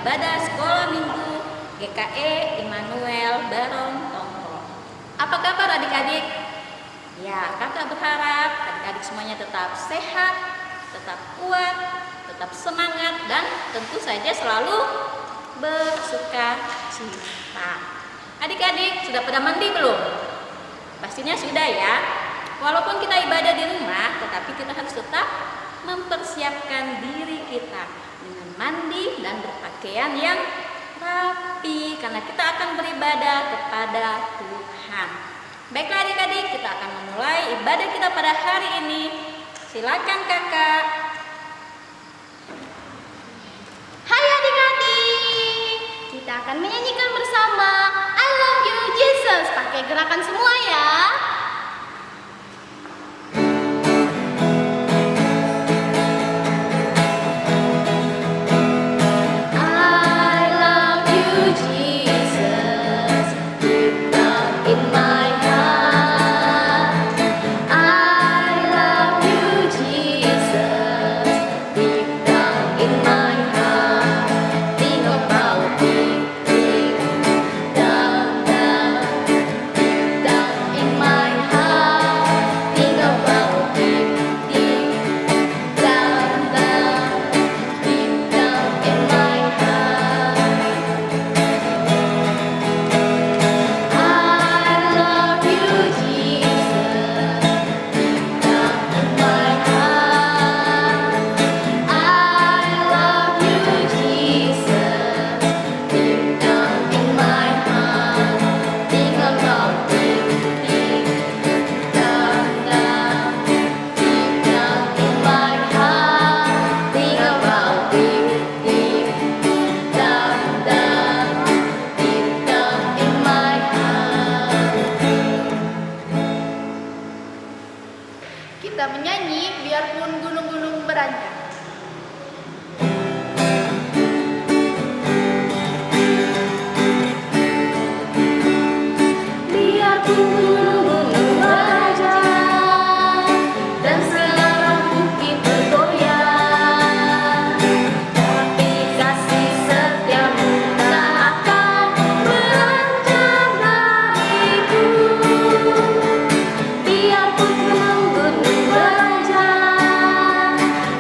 ibadah sekolah minggu GKE Immanuel Barong Tongko. Apa kabar adik-adik? Ya, kakak berharap adik-adik semuanya tetap sehat, tetap kuat, tetap semangat, dan tentu saja selalu bersuka cita. Adik-adik sudah pada mandi belum? Pastinya sudah ya. Walaupun kita ibadah di rumah, tetapi kita harus tetap mempersiapkan diri kita dengan mandi dan berpakaian yang rapi, karena kita akan beribadah kepada Tuhan. Baiklah adik-adik, kita akan memulai ibadah kita pada hari ini. Silakan kakak. Hai adik-adik, kita akan menyanyikan bersama I Love You Jesus. Pakai gerakan semua ya. Kita menyanyi biarpun gunung-gunung beranjak. Biarpun gunung-gunung beranjak dan segala bukit bergoyang, tapi kasih setiamu tak akan beranjak dariku. Biarpun gunung-gunung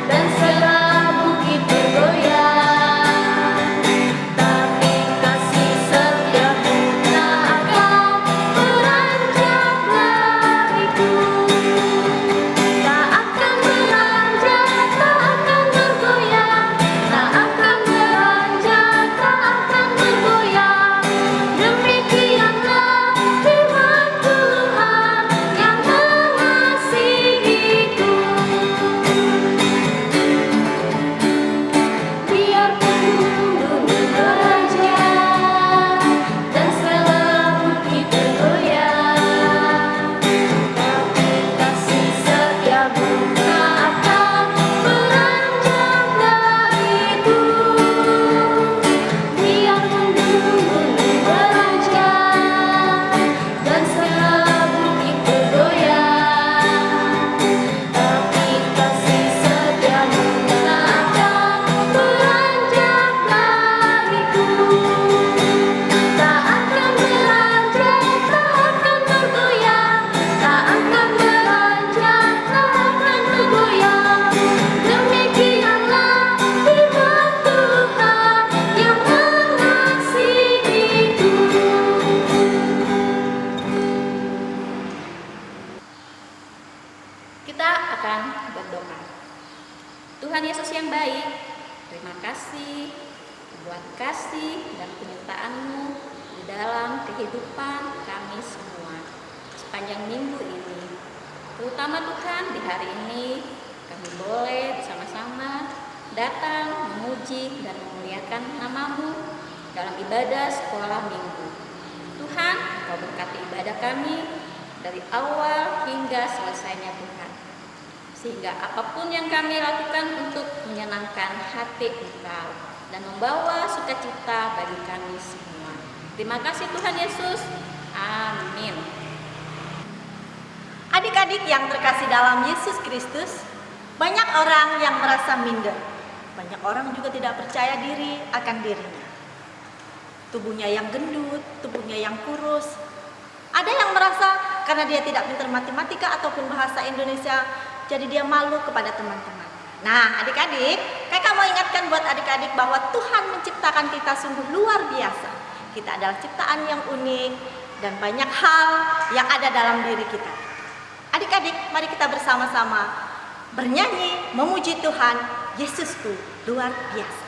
dan segala bukit bergoyang, tapi kasih setiamu tak akan beranjak dariku. Tak akan beranjak, tak akan bergoyang, tak akan beranjak, tak akan bergoyang. Demikianlah firman Tuhan yang mengasihiku. Biarpun gunung beranjak dan segala bukit bergoyang, tapi kasih setiamu tak akan beranjak dariku. Biarpun gunung beranjak dan segala bukit bergoyang, tapi kasih setiamu tak akan beranjak dariku. Tak akan beranjak, tak akan bergoyang, tak akan beranjak, tak akan bergoyang. Demikianlah firman Tuhan yang mengasihiku. Kita akan berdoa. Tuhan Yesus yang baik, terima kasih buat kasih dan penyertaan-Mu di dalam kehidupan kami semua sepanjang minggu ini. Terutama Tuhan, di hari ini kami boleh bersama-sama datang memuji dan memuliakan nama-Mu dalam ibadah sekolah minggu. Tuhan, Engkau berkati ibadah kami dari awal hingga selesainya Tuhan, sehingga apapun yang kami lakukan untuk menyenangkan hati Engkau dan membawa sukacita bagi kami semua. Terima kasih Tuhan Yesus. Amin. Adik-adik yang terkasih dalam Yesus Kristus, banyak orang yang merasa minder Banyak orang juga tidak percaya diri akan dirinya. Tubuhnya yang gendut, tubuhnya yang kurus. Ada yang merasa karena dia tidak pintar matematika ataupun bahasa Indonesia, jadi dia malu kepada teman-teman. Nah, adik-adik, kakak mau ingatkan buat adik-adik bahwa Tuhan menciptakan kita sungguh luar biasa. Kita adalah ciptaan yang unik dan banyak hal yang ada dalam diri kita. Adik-adik, mari kita bersama-sama bernyanyi, memuji Tuhan, Yesusku luar biasa.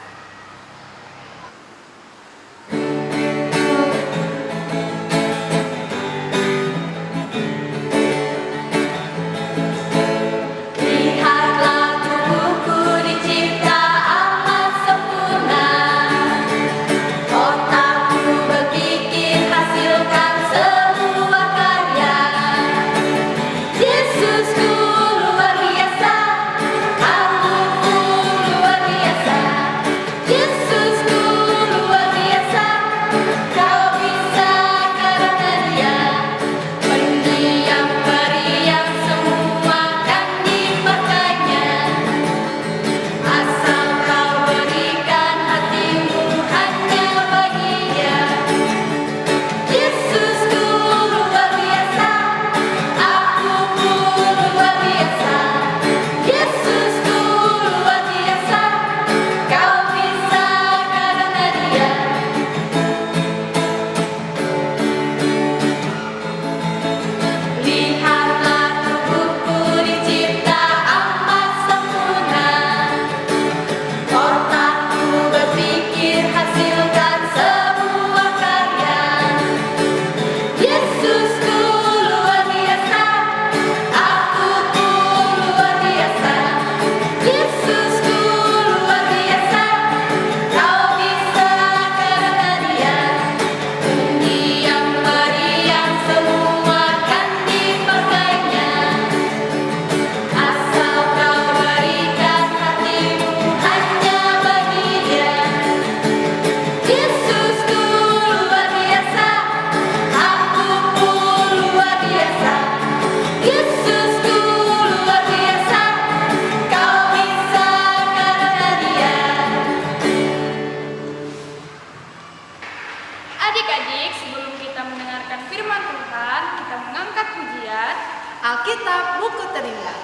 Adik-adik, sebelum kita mendengarkan firman Tuhan, kita mengangkat pujian Alkitab buku terindah.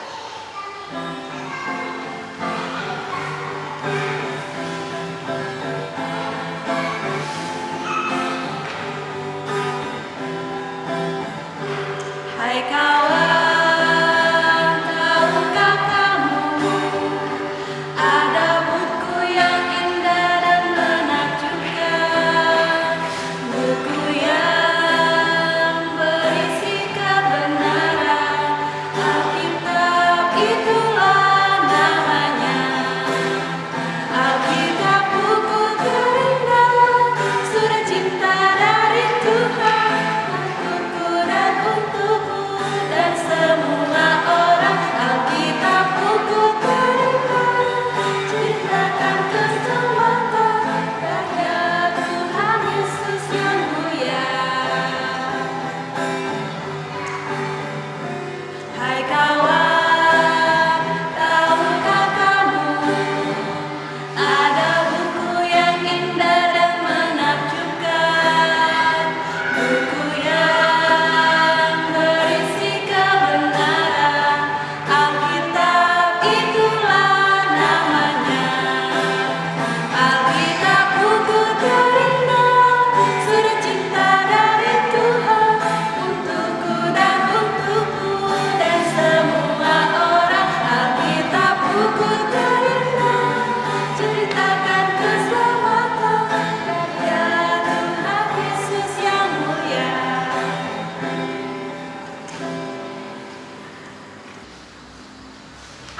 Hai kawan, tahukah kamu ada buku yang indah dan menakjubkan, buku yang berisi kebenaran. Alkitab itulah namanya. Alkitab buku terindah, surat cinta dari Tuhan untukku dan untukmu dan semua orang. Alkitab buku terindah, ceritakan keselamatan karya Tuhan Yesus yang mulia. Hai kawan, tahukah kamu ada buku yang indah dan menakjubkan, buku yang berisi kebenaran. Alkitab itulah namanya. Alkitab buku terindah, surat cinta dari Tuhan untukku dan untukmu dan semua orang. Alkitab buku terindah, ceritakan keselamatan karya Tuhan Yesus yang mulia.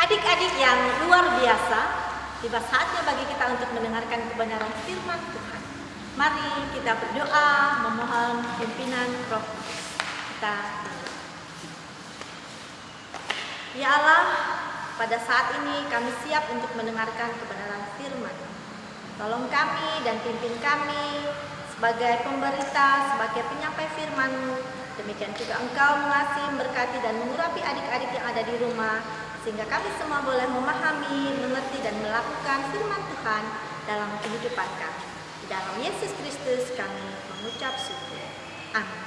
Adik-adik yang luar biasa, tiba saatnya bagi kita untuk mendengarkan kebenaran firman Tuhan. Mari kita berdoa memohon pimpinan Roh Kudus. Kita berdoa. Ya Allah, pada saat ini kami siap untuk mendengarkan kebenaran firman. Tolong kami dan pimpin kami sebagai pemberita, sebagai penyampai firman-Mu. Demikian juga Engkau mengasihi, memberkati dan mengurapi adik-adik yang ada di rumah, sehingga kami semua boleh memahami, mengerti, dan melakukan firman Tuhan dalam kehidupan kami. Di dalam Yesus Kristus kami mengucap syukur. Amin.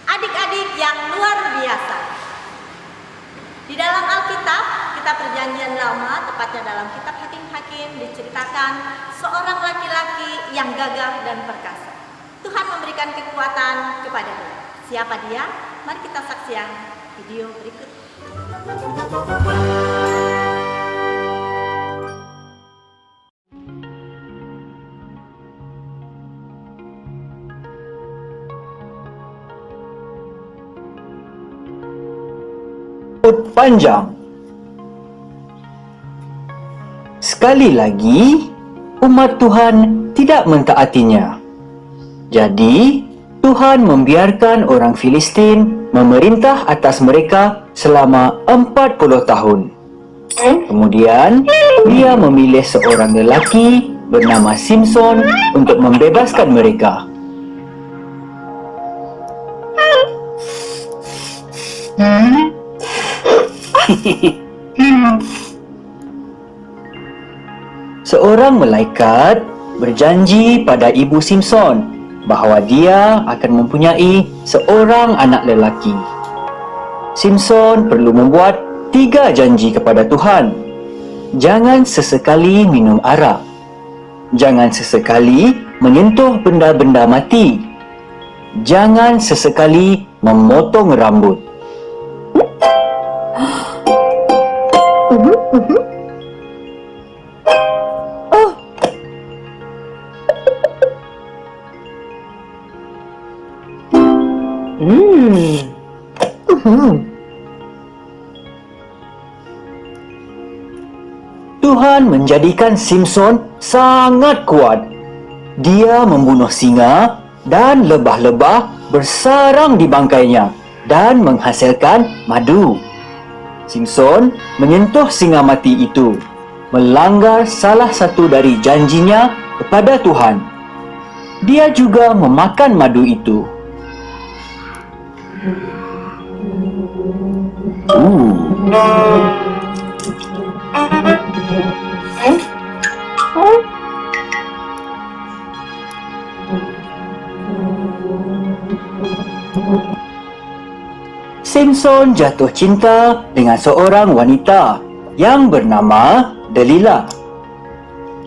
Adik-adik yang luar biasa, di dalam Alkitab, kitab Perjanjian Lama, tepatnya dalam kitab Hakim-Hakim, diceritakan seorang laki-laki yang gagah dan perkasa. Tuhan memberikan kekuatan kepada dia. Siapa dia? Mari kita saksikan video berikut. Panjang. Sekali lagi, umat Tuhan tidak mentaatinya. Jadi, Tuhan membiarkan orang Filistin memerintah atas mereka selama 40 tahun. Kemudian, dia memilih seorang lelaki bernama Simson untuk membebaskan mereka. Seorang malaikat berjanji pada ibu Simson bahawa dia akan mempunyai seorang anak lelaki. Simson perlu membuat 3 janji kepada Tuhan. Jangan sesekali minum arak. Jangan sesekali menyentuh benda-benda mati. Jangan sesekali memotong rambut. Tuhan menjadikan Simson sangat kuat. Dia membunuh singa dan lebah-lebah bersarang di bangkainya dan menghasilkan madu. Simson menyentuh singa mati itu, melanggar salah satu dari janjinya kepada Tuhan. Dia juga memakan madu itu. Simson jatuh cinta dengan seorang wanita yang bernama Delilah.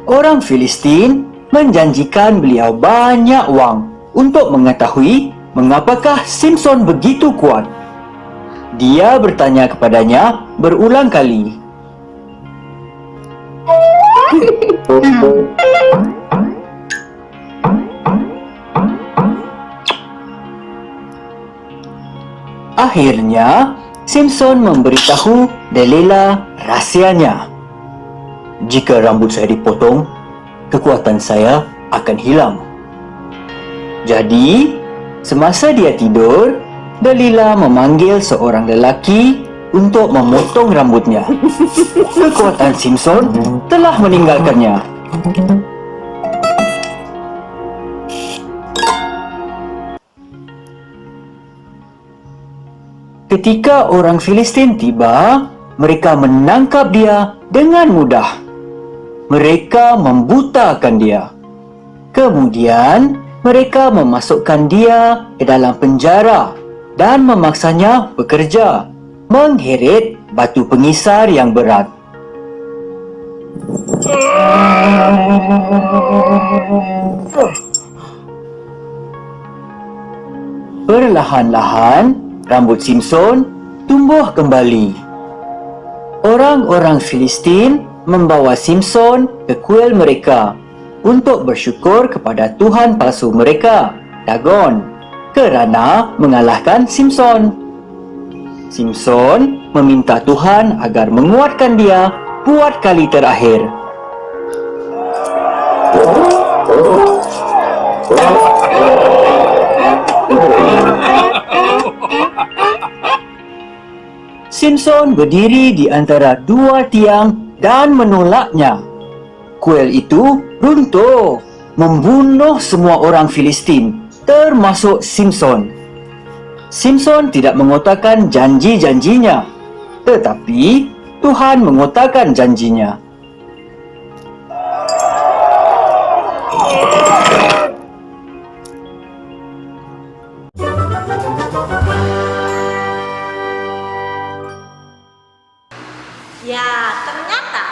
Orang Filistin menjanjikan beliau banyak wang untuk mengetahui mengapakah Simson begitu kuat. Dia bertanya kepadanya berulang kali. Akhirnya, Simson memberitahu Delilah rahsianya. Jika rambut saya dipotong, kekuatan saya akan hilang. Jadi, semasa dia tidur, Delilah memanggil seorang lelaki untuk memotong rambutnya. Kekuatan Simson telah meninggalkannya. Ketika orang Filistin tiba, mereka menangkap dia dengan mudah. Mereka membutakan dia. Kemudian, mereka memasukkan dia ke dalam penjara dan memaksanya bekerja, mengheret batu pengisar yang berat. Perlahan-lahan, rambut Simson tumbuh kembali. Orang-orang Filistin membawa Simson ke kuil mereka untuk bersyukur kepada Tuhan palsu mereka, Dagon, kerana mengalahkan Simson. Simson meminta Tuhan agar menguatkan dia buat kali terakhir. Simson berdiri di antara 2 tiang dan menolaknya. Kuil itu runtuh, membunuh semua orang Filistin, termasuk Simson. Simson tidak mengotakkan janji-janjinya, tetapi Tuhan mengotakkan janjinya. Ya, ternyata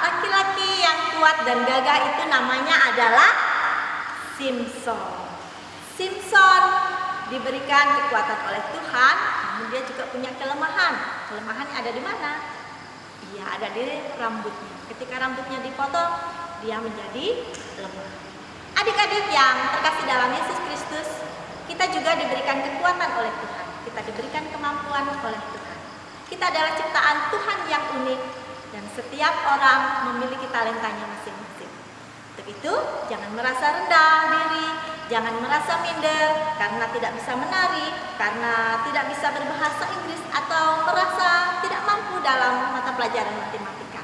laki-laki yang kuat dan gagah itu namanya adalah Simson. Simson diberikan kekuatan oleh Tuhan, namun dia juga punya kelemahan. Kelemahannya ada di mana? Dia ada di rambutnya. Ketika rambutnya dipotong, dia menjadi lemah. Adik-adik yang terkasih dalam Yesus Kristus, kita juga diberikan kekuatan oleh Tuhan. Kita diberikan kemampuan oleh Tuhan. Kita adalah ciptaan Tuhan yang unik dan setiap orang memiliki talentanya masing-masing. Untuk itu, jangan merasa rendah diri, jangan merasa minder karena tidak bisa menari, karena tidak bisa berbahasa Inggris atau merasa tidak mampu dalam mata pelajaran matematika.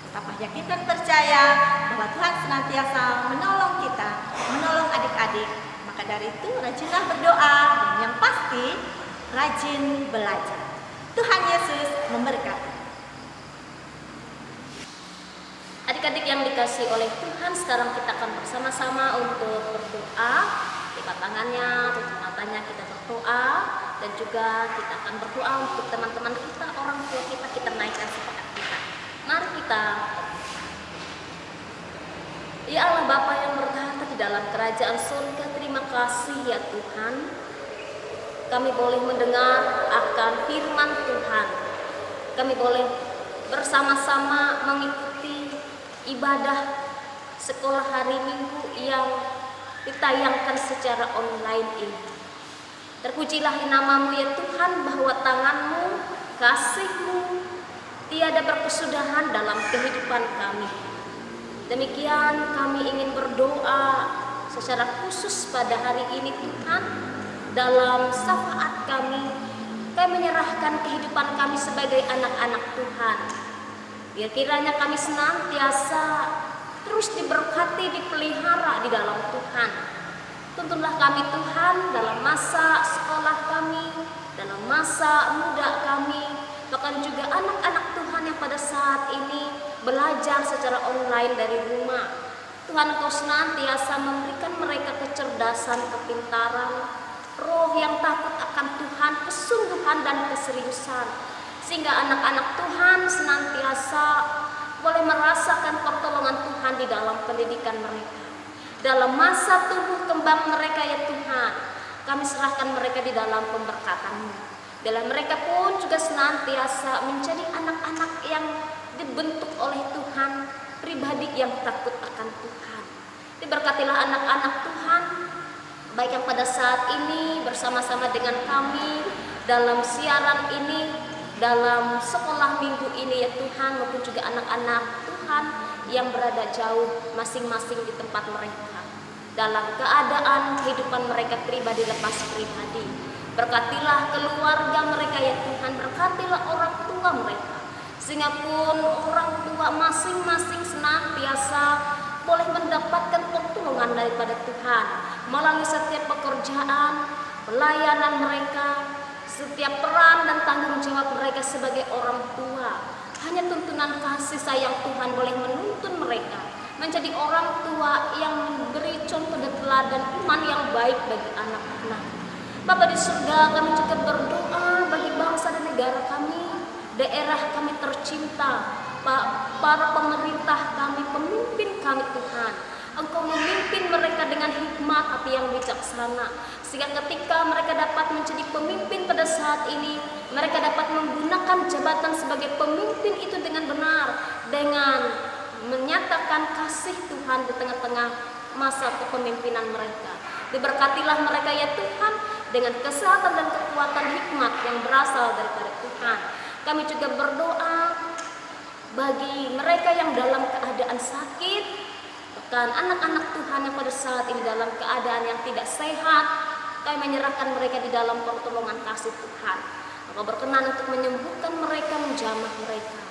Tetaplah yakin dan percaya bahwa Tuhan senantiasa menolong kita, menolong adik-adik. Maka dari itu, rajinlah berdoa dan yang pasti rajin belajar. Tuhan Yesus memberkati. Adik-adik yang dikasih oleh Tuhan, sekarang kita akan bersama-sama untuk berdoa. Lipat tangannya, tutup matanya, kita berdoa. Dan juga kita akan berdoa untuk teman-teman kita, orang tua kita naikkan semangat kita. Mari kita. Ya Allah Bapa yang bertahta di dalam kerajaan surga, terima kasih ya Tuhan. Kami boleh mendengar akan firman Tuhan. Kami boleh bersama-sama mengikuti ibadah sekolah hari Minggu yang ditayangkan secara online ini. Terpujilah namamu ya Tuhan, bahwa tanganmu, kasih-Mu tiada berkesudahan dalam kehidupan kami. Demikian kami ingin berdoa secara khusus pada hari ini Tuhan. Dalam syafaat kami menyerahkan kehidupan kami sebagai anak-anak Tuhan. Biar kiranya kami senantiasa terus diberkati, dipelihara di dalam Tuhan. Tuntunlah kami Tuhan dalam masa sekolah kami, dalam masa muda kami, bahkan juga anak-anak Tuhan yang pada saat ini belajar secara online dari rumah. Tuhan, Engkau senantiasa memberikan mereka kecerdasan, kepintaran, roh yang takut akan Tuhan, kesungguhan dan keseriusan, sehingga anak-anak Tuhan senantiasa boleh merasakan pertolongan Tuhan di dalam pendidikan mereka. Dalam masa tumbuh kembang mereka ya Tuhan, kami serahkan mereka di dalam pemberkatan-Mu. Dalam mereka pun juga senantiasa menjadi anak-anak yang dibentuk oleh Tuhan, pribadi yang takut akan Tuhan. Diberkatilah anak-anak Tuhan, baik yang pada saat ini bersama-sama dengan kami dalam siaran ini, dalam sekolah minggu ini ya Tuhan, maupun juga anak-anak Tuhan yang berada jauh masing-masing di tempat mereka, dalam keadaan kehidupan mereka pribadi lepas pribadi. Berkatilah keluarga mereka ya Tuhan, berkatilah orang tua mereka, sehingga pun orang tua masing-masing senantiasa boleh mendapatkan pertolongan daripada Tuhan melalui setiap pekerjaan, pelayanan mereka, setiap peran dan tanggung jawab mereka sebagai orang tua. Hanya tuntunan kasih sayang Tuhan boleh menuntun mereka menjadi orang tua yang memberi contoh dan teladan iman yang baik bagi anak-anak. Bapa di surga, kami juga berdoa bagi bangsa dan negara kami, daerah kami tercinta, para pemerintah kami, pemimpin kami Tuhan. Engkau memimpin mereka dengan hikmat hati yang bijaksana, sehingga ketika mereka dapat menjadi pemimpin pada saat ini, mereka dapat menggunakan jabatan sebagai pemimpin itu dengan benar, dengan menyatakan kasih Tuhan di tengah-tengah masa kepemimpinan mereka. Diberkatilah mereka ya Tuhan dengan kesehatan dan kekuatan hikmat yang berasal daripada Tuhan. Kami juga berdoa bagi mereka yang dalam keadaan sakit, bahkan anak-anak Tuhan yang pada saat ini dalam keadaan yang tidak sehat, kami menyerahkan mereka di dalam pertolongan kasih Tuhan. Engkau berkenan untuk menyembuhkan mereka, menjamah mereka.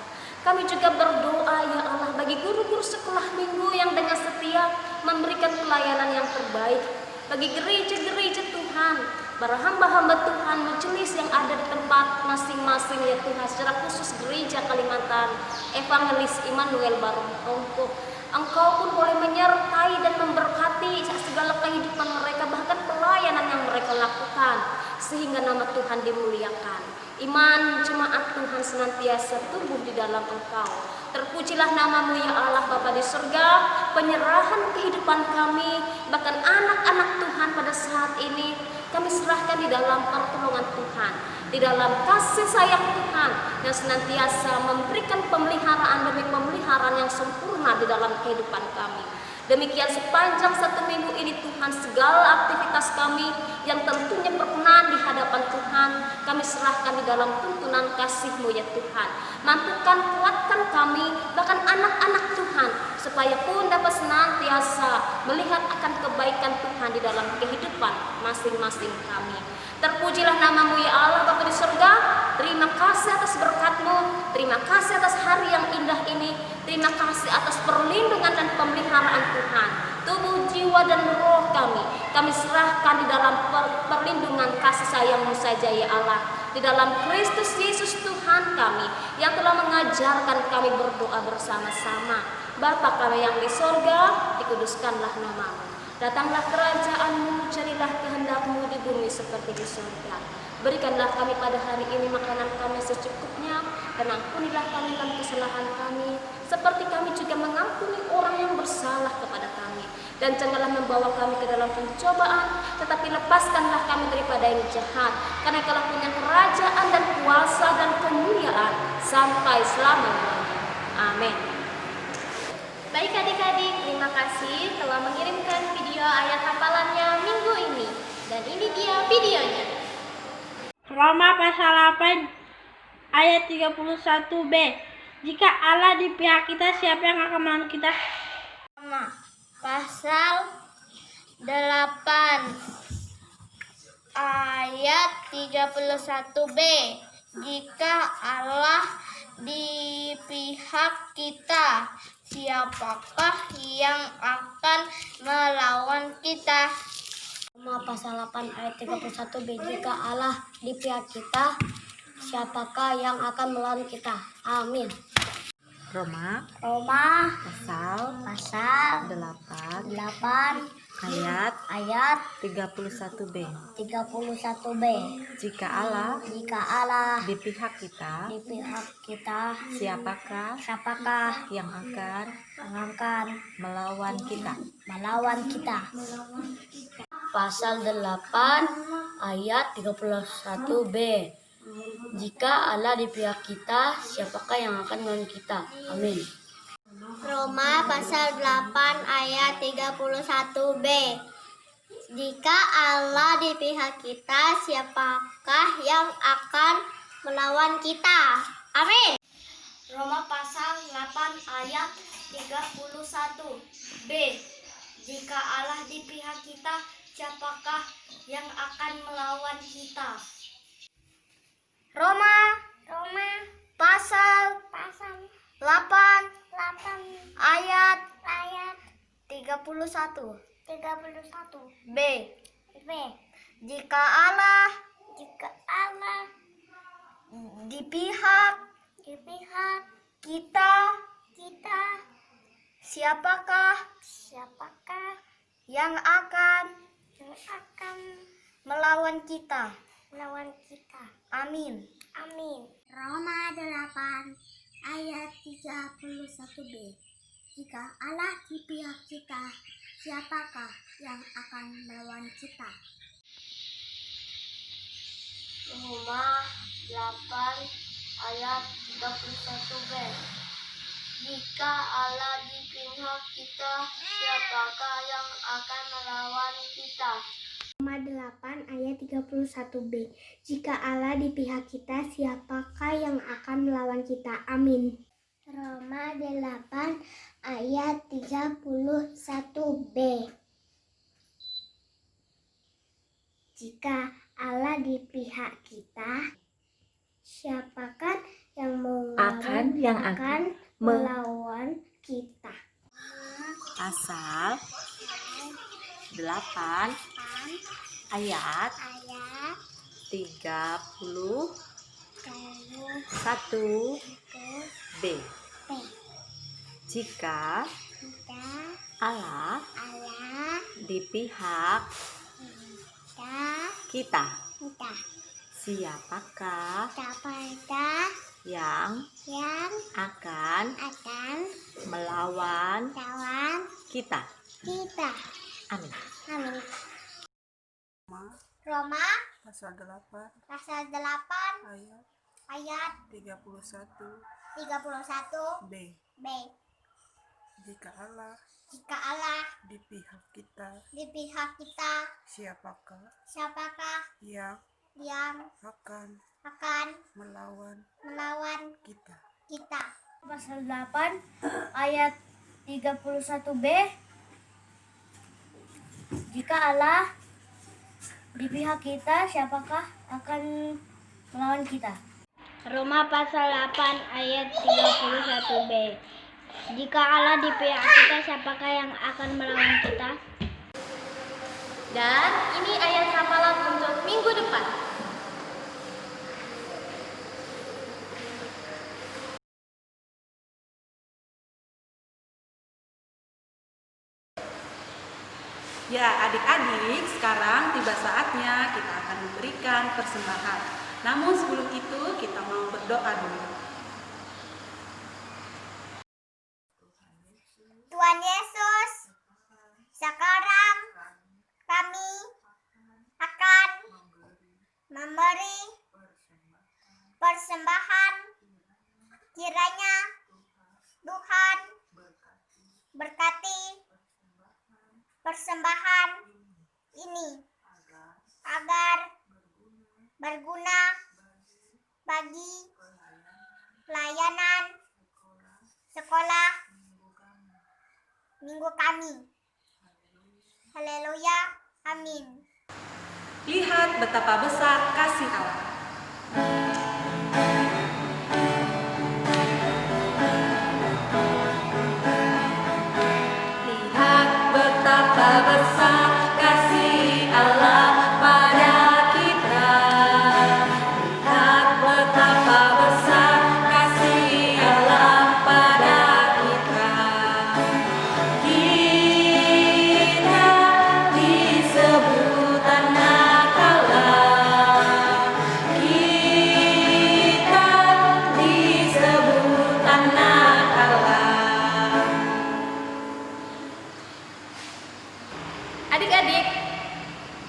Kami juga berdoa ya Allah bagi guru-guru sekolah minggu yang dengan setia memberikan pelayanan yang terbaik, bagi gereja-gereja Tuhan, para hamba-hamba Tuhan majelis yang ada di tempat masing-masing ya Tuhan, secara khusus gereja Kalimantan, Evangelis Immanuel Barongko. Engkau pun boleh menyertai dan memberkati segala kehidupan mereka, bahkan pelayanan yang mereka lakukan, sehingga nama Tuhan dimuliakan. Iman jemaat Tuhan senantiasa tumbuh di dalam Engkau. Terpujilah namamu ya Allah Bapa di surga. Penyerahan kehidupan kami, bahkan anak-anak Tuhan pada saat ini, kami serahkan di dalam pertolongan Tuhan, di dalam kasih sayang Tuhan yang senantiasa memberikan pemeliharaan demi pemeliharaan yang sempurna di dalam kehidupan kami. Demikian sepanjang 1 minggu ini Tuhan, segala aktivitas kami yang tentunya berkenan di hadapan Tuhan, kami serahkan di dalam tuntunan kasih-Mu ya Tuhan. Mampukan, kuatkan kami, bahkan anak-anak Tuhan, supaya pun dapat senantiasa melihat akan kebaikan Tuhan di dalam kehidupan masing-masing kami. Terpujilah namamu ya Allah Bapa di surga. Terima kasih atas berkat-Mu, terima kasih atas hari yang indah ini, terima kasih atas perlindungan dan pemeliharaan Tuhan. Tubuh, jiwa, dan roh kami serahkan di dalam perlindungan kasih sayang-Mu saja ya Allah. Di dalam Kristus Yesus Tuhan kami, yang telah mengajarkan kami berdoa bersama-sama. Bapa kami yang di sorga, dikuduskanlah namamu. Datanglah kerajaan-Mu, jadilah kehendak-Mu di bumi seperti di surga. Berikanlah kami pada hari ini makanan kami secukupnya, dan ampunilah kami akan kesalahan kami, seperti kami juga mengampuni orang yang bersalah kepada kami. Dan janganlah membawa kami ke dalam pencobaan, tetapi lepaskanlah kami daripada yang jahat, karena Engkau punya kerajaan dan kuasa dan kemuliaan sampai selama-lamanya. Amin. Baik adik-adik, terima kasih telah mengirimkan video ayat hafalannya minggu ini. Dan ini dia videonya. Roma pasal 8 ayat 31b. Jika Allah di pihak kita, siapa yang akan melawan kita? Roma pasal 8 ayat 31b. Jika Allah di pihak kita, siapakah yang akan melawan kita? Roma pasal 8 ayat 31b. Jika Allah di pihak kita, siapakah yang akan melawan kita? Amin. Roma Roma pasal 8 8 ayat ayat 31b. 31b. Jika Allah Jika Allah di pihak kita, di pihak kita, siapakah siapakah yang akan yang akan melawan kita? melawan kita? Pasal 8 ayat 31b. Jika Allah di pihak kita, siapakah yang akan melawan kita? Amin. Roma pasal 8 ayat 31b. Jika Allah di pihak kita, siapakah yang akan melawan kita? Amin. Roma pasal 8 ayat 31b. Jika Allah di pihak kita, siapakah yang akan melawan kita? Roma pasal 8 ayat 31 B. Jika Allah di pihak kita, siapakah yang akan melawan kita? Amin. Roma 8 ayat 31b. Jika Allah di pihak kita, siapakah yang akan melawan kita? Roma 8 ayat 31b. Jika Allah di pihak kita, siapakah yang akan melawan kita? Roma 8 ayat 31b. Jika Allah di pihak kita, siapakah yang akan melawan kita? Amin. Roma 8 ayat 31b. Jika Allah di pihak kita, siapakah yang akan melawan kita? Pasal 8 ayat ayat 31 31 B. B. Jika Jika Allah Allah di pihak kita, kita siapakah kepada yang yang akan akan melawan lawan kita? kita. Amin. Amin. Roma Pasal 8 pasal 8 ayat ayat 31 31 B. B. Jika Allah Jika Allah di pihak kita, di pihak kita, siapakah siapakah yang yang akan akan melawan melawan kita? kita? Pasal 8 ayat 31b. Jika Allah di pihak kita, siapakah akan melawan kita? Roma pasal 8 ayat 31b. Jika Allah di pihak kita, siapakah yang akan melawan kita? Dan ini ayat hafalan untuk minggu depan. Ya, adik-adik, sekarang tiba saatnya kita akan memberikan persembahan. Namun sebelum itu kita mau berdoa dulu. Tuhan Yesus, sekarang kami akan memberi persembahan. Kiranya Tuhan berkati persembahan ini agar berguna bagi pelayanan sekolah minggu kami. Haleluya, amin. Lihat betapa besar kasih Allah. Lihat betapa besar kasih Allah pada kita. Lihat betapa besar kasih Allah pada kita. Kita disebut anak Allah. Kita disebut anak Allah. Adik-adik,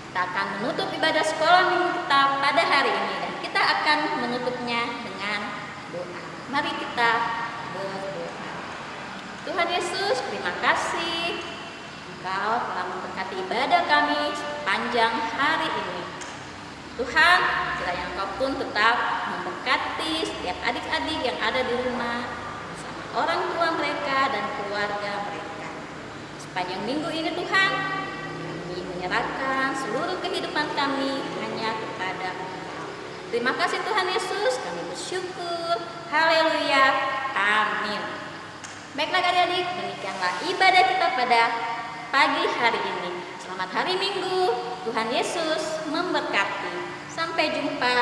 kita akan menutup ibadah sekolah minggu kita pada hari ini dan kita akan menutupnya dengan doa. Mari kita berdoa. Tuhan Yesus, terima kasih Engkau telah memberkati ibadah kami sepanjang hari ini. Tuhan, kiranya Engkau pun tetap memberkati setiap adik-adik yang ada di rumah bersama orang tua mereka dan keluarga mereka. Sepanjang minggu ini Tuhan, kami menyerahkan seluruh kehidupan kami hanya kepada Engkau. Terima kasih Tuhan Yesus, kami bersyukur. Haleluya, amin. Baiklah adik-adik, demikianlah ibadah kita pada pagi hari ini. Selamat hari Minggu, Tuhan Yesus memberkati. Sampai jumpa.